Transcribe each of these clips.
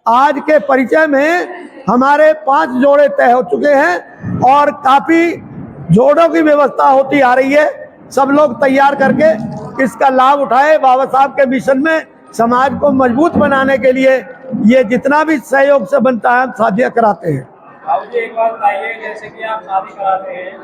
आज के परिचय में हमारे 5 जोड़े तय हो चुके हैं और काफी जोड़ों की व्यवस्था होती आ रही है। सब लोग तैयार करके इसका लाभ उठाए। बाबा साहब के मिशन में समाज को मजबूत बनाने के लिए ये जितना भी सहयोग से बनता है हम शादियाँ कराते हैं। बाबू जी, एक बात बताइए, जैसे कि आप शादी कराते हैं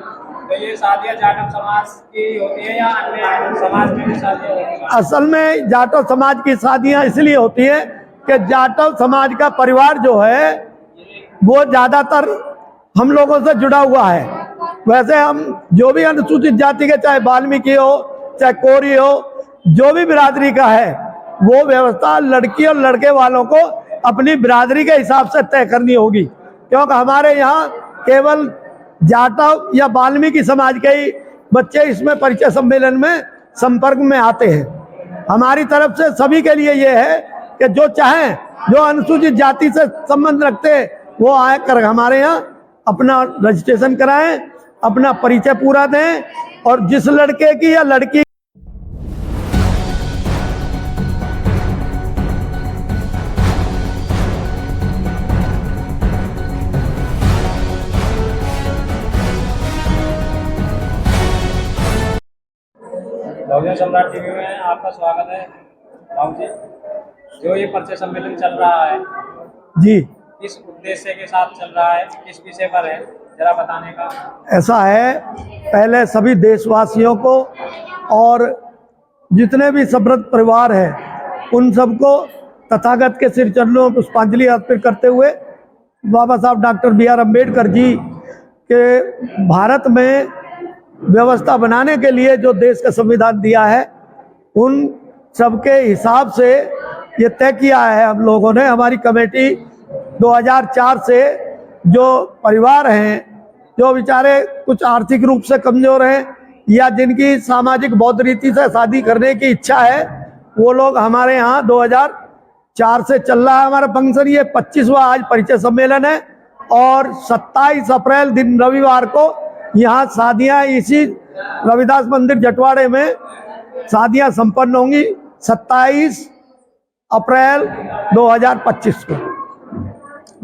तो ये शादियाँ जाटव समाज की होती है या अन्य समाज में भी शादियाँ होती है? असल में जाटव समाज की शादियाँ इसलिए होती है कि जाटव समाज का परिवार जो है वो ज्यादातर हम लोगों से जुड़ा हुआ है। वैसे हम जो भी अनुसूचित जाति के, चाहे वाल्मीकि हो चाहे कोरी हो, जो भी बिरादरी का है, वो व्यवस्था लड़की और लड़के वालों को अपनी बिरादरी के हिसाब से तय करनी होगी, क्योंकि हमारे यहाँ केवल जाटव या वाल्मीकि समाज के ही बच्चे इसमें परिचय सम्मेलन में संपर्क में आते हैं। हमारी तरफ से सभी के लिए ये है कि जो चाहें, जो अनुसूचित जाति से संबंध रखते हैं, वो आकर हमारे यहाँ अपना रजिस्ट्रेशन कराएं, अपना परिचय पूरा दें और जिस लड़के की या लड़की बहुजन सम्राट टीवी में आपका स्वागत है। बाबू जी, जो ये परिचय सम्मेलन चल रहा है जी किस उद्देश्य के साथ चल रहा है, किस विषय पर है, जरा बताने का। ऐसा है, पहले सभी देशवासियों को और जितने भी समृद्ध परिवार हैं उन सबको तथागत के सिर चरणों में पुष्पांजलि अर्पित करते हुए बाबा साहब doctor B are Ambedkar ji के भारत में व्यवस्था बनाने के लिए जो देश का संविधान दिया है, उन सबके हिसाब से ये तय किया है हम लोगों ने। हमारी कमेटी 2004 से जो परिवार हैं, जो बेचारे कुछ आर्थिक रूप से कमजोर हैं या जिनकी सामाजिक बौद्ध रीति से शादी करने की इच्छा है, वो लोग हमारे यहाँ 2004 से चल रहा है हमारा फंक्शन। ये 25वां आज परिचय सम्मेलन है और 27 अप्रैल दिन रविवार को यहाँ शादियाँ इसी रविदास मंदिर जटवाड़े में शादियाँ संपन्न होंगी 27 अप्रैल 2025 को।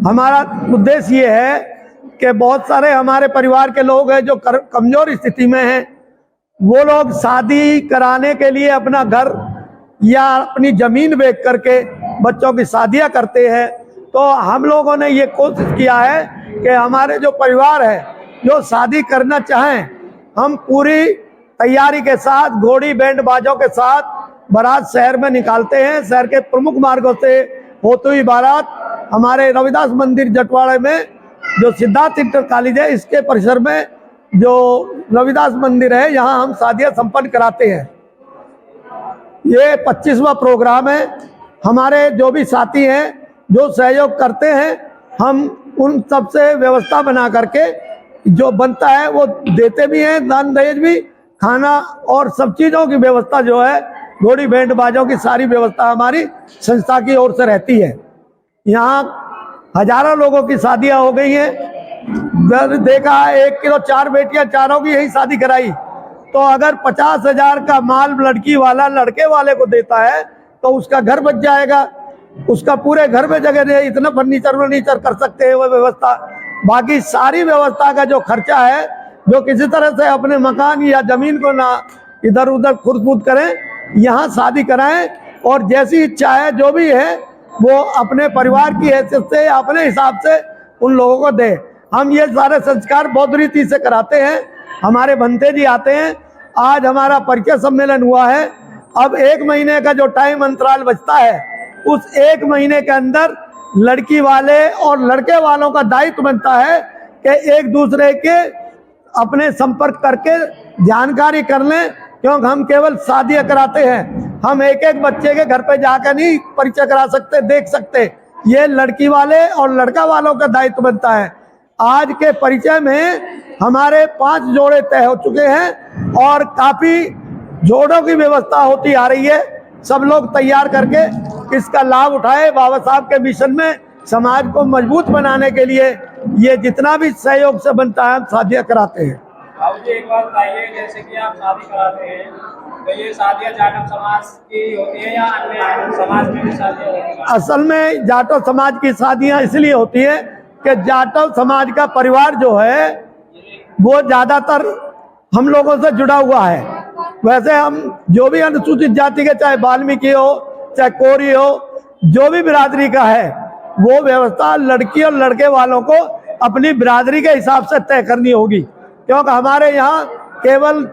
हमारा उद्देश्य ये है कि बहुत सारे हमारे परिवार के लोग हैं जो कमजोर स्थिति में हैं, वो लोग शादी कराने के लिए अपना घर या अपनी जमीन बेच करके बच्चों की शादियां करते हैं। तो हम लोगों ने ये कोशिश किया है कि हमारे जो परिवार है जो शादी करना चाहें, हम पूरी तैयारी के साथ घोड़ी बैंड बाजों के साथ बारात शहर में निकालते हैं। शहर के प्रमुख मार्गों से होती हुई बारात हमारे रविदास मंदिर जटवाड़े में जो सिद्धार्थ इंटर कॉलेज है, इसके परिसर में जो रविदास मंदिर है, यहाँ हम शादियाँ संपन्न कराते हैं। ये 25वां प्रोग्राम है। हमारे जो भी साथी हैं जो सहयोग करते हैं, हम उन सब से व्यवस्था बना करके जो बनता है वो देते भी हैं, दान दहेज भी, खाना और सब चीज़ों की व्यवस्था जो है, घोड़ी बैंड बाजों की सारी व्यवस्था हमारी संस्था की ओर से रहती है। यहाँ हजारों लोगों की शादियाँ हो गई हैं। देखा है 1 किलो 4 बेटियां, चारों की यही शादी कराई। तो अगर 50,000 का माल लड़की वाला लड़के वाले को देता है तो उसका घर बच जाएगा, उसका पूरे घर में जगह नहीं, इतना फर्नीचर कर सकते हैं वो व्यवस्था। बाकी सारी व्यवस्था का जो खर्चा है, जो किसी तरह से अपने मकान या जमीन को ना इधर उधर खुरद करें, यहाँ शादी कराएं और जैसी इच्छा है जो भी है वो अपने परिवार की हैसियत से अपने हिसाब से उन लोगों को दे। हम ये सारे संस्कार बौद्ध रीति से कराते हैं। हमारे भंते जी आते हैं। आज हमारा परिचय सम्मेलन हुआ है। अब 1 महीने का जो टाइम अंतराल बचता है, उस 1 महीने के अंदर लड़की वाले और लड़के वालों का दायित्व बनता है कि एक दूसरे के अपने संपर्क करके जानकारी कर लें, क्योंकि हम केवल शादियाँ कराते हैं। हम एक एक बच्चे के घर पे जाकर नहीं परिचय करा सकते, देख सकते। ये लड़की वाले और लड़का वालों का दायित्व बनता है। आज के परिचय में हमारे 5 जोड़े तय हो चुके हैं और काफी जोड़ों की व्यवस्था होती आ रही है। सब लोग तैयार करके इसका लाभ उठाए। बाबा साहब के मिशन में समाज को मजबूत बनाने के लिए ये जितना भी सहयोग से बनता है हम शादियाँ कराते हैं। बाबू जी एक बात बताइए, जैसे कि आप शादी कराते हैं तो ये शादियाँ जाटव समाज की होती है या अन्य समाज में भी शादियाँ होती हैं? असल में जाटव समाज की शादियां इसलिए होती है कि जाटव समाज का परिवार जो है वो ज्यादातर हम लोगों से जुड़ा हुआ है। वैसे हम जो भी अनुसूचित जाति के, चाहे वाल्मीकि हो चाहे कोरी हो, जो भी बिरादरी का है, वो व्यवस्था लड़की और लड़के वालों को अपनी बिरादरी के हिसाब से तय करनी होगी, क्योंकि हमारे यहाँ केवल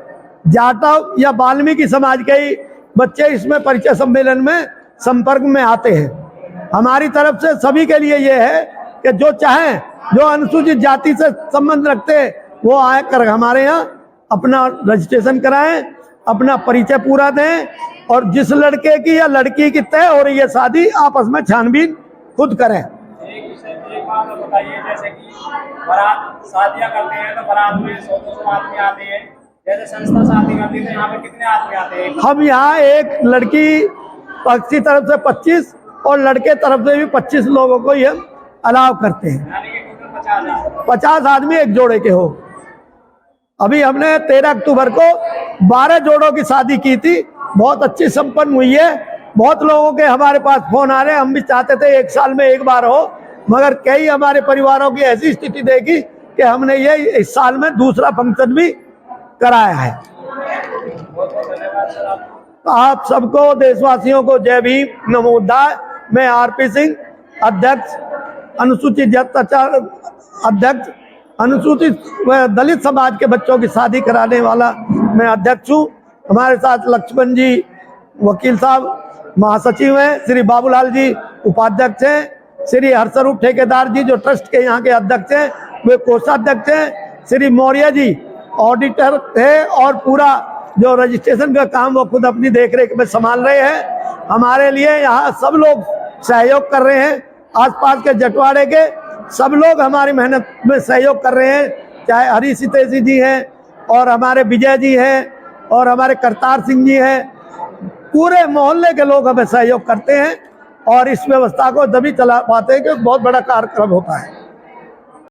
जाटव या वाल्मीकि समाज के ही बच्चे इसमें परिचय सम्मेलन में संपर्क में आते हैं। हमारी तरफ से सभी के लिए ये है कि जो चाहें, जो अनुसूचित जाति से संबंध रखते हैं, वो आए कर हमारे यहाँ अपना रजिस्ट्रेशन कराएं, अपना परिचय पूरा दें, और जिस लड़के की या लड़की की तय हो रही है शादी, आपस में छानबीन खुद करें। एक बात और बताइए, जैसे कि बारात शादियाँ करते हैं तो बारात में 100-200 आदमी आते हैं, जैसे संस्था शादी करती है तो यहाँ पे कितने आदमी आते हैं? हम यहाँ एक लड़की पक्ष की तरफ से 25 और लड़के तरफ से भी 25 लोगों को ये अलाउ करते हैं, यानी कि टोटल 50 आदमी एक जोड़े के हो। अभी हमने 13 अक्टूबर को 12 जोड़ों की शादी की थी, बहुत अच्छी संपन्न हुई है। बहुत लोगों के हमारे पास फोन आ रहे हैं, हम भी चाहते थे एक साल में एक बार हो, मगर कई हमारे परिवारों की ऐसी स्थिति देखी कि हमने ये इस साल में दूसरा फंक्शन भी कराया है। बहुत बहुत धन्यवाद सर आपको। आप सबको, देशवासियों को जय भीम, नमो बुद्धाय। मैं आरपी सिंह, अध्यक्ष अनुसूचित जाति अध्यक्ष अनुसूचित व दलित समाज के बच्चों की शादी कराने वाला मैं अध्यक्ष हूँ। हमारे साथ लक्ष्मण जी वकील साहब महासचिव हैं, श्री बाबूलाल जी उपाध्यक्ष हैं, श्री हर्षरूप ठेकेदार जी जो ट्रस्ट के यहाँ के अध्यक्ष हैं वे कोषाध्यक्ष हैं, श्री मौर्य जी ऑडिटर है, और पूरा जो रजिस्ट्रेशन का काम वो खुद अपनी देखरेख में संभाल रहे हैं। हमारे लिए यहाँ सब लोग सहयोग कर रहे हैं, आसपास के जटवाड़े के सब लोग हमारी मेहनत में सहयोग कर रहे हैं, चाहे हरी सितेशी जी हैं और हमारे विजय जी हैं और हमारे करतार सिंह जी हैं, पूरे मोहल्ले के लोग हमें सहयोग करते हैं और इस व्यवस्था को तभी चला पाते हैं कि बहुत बड़ा कार्यक्रम होता है।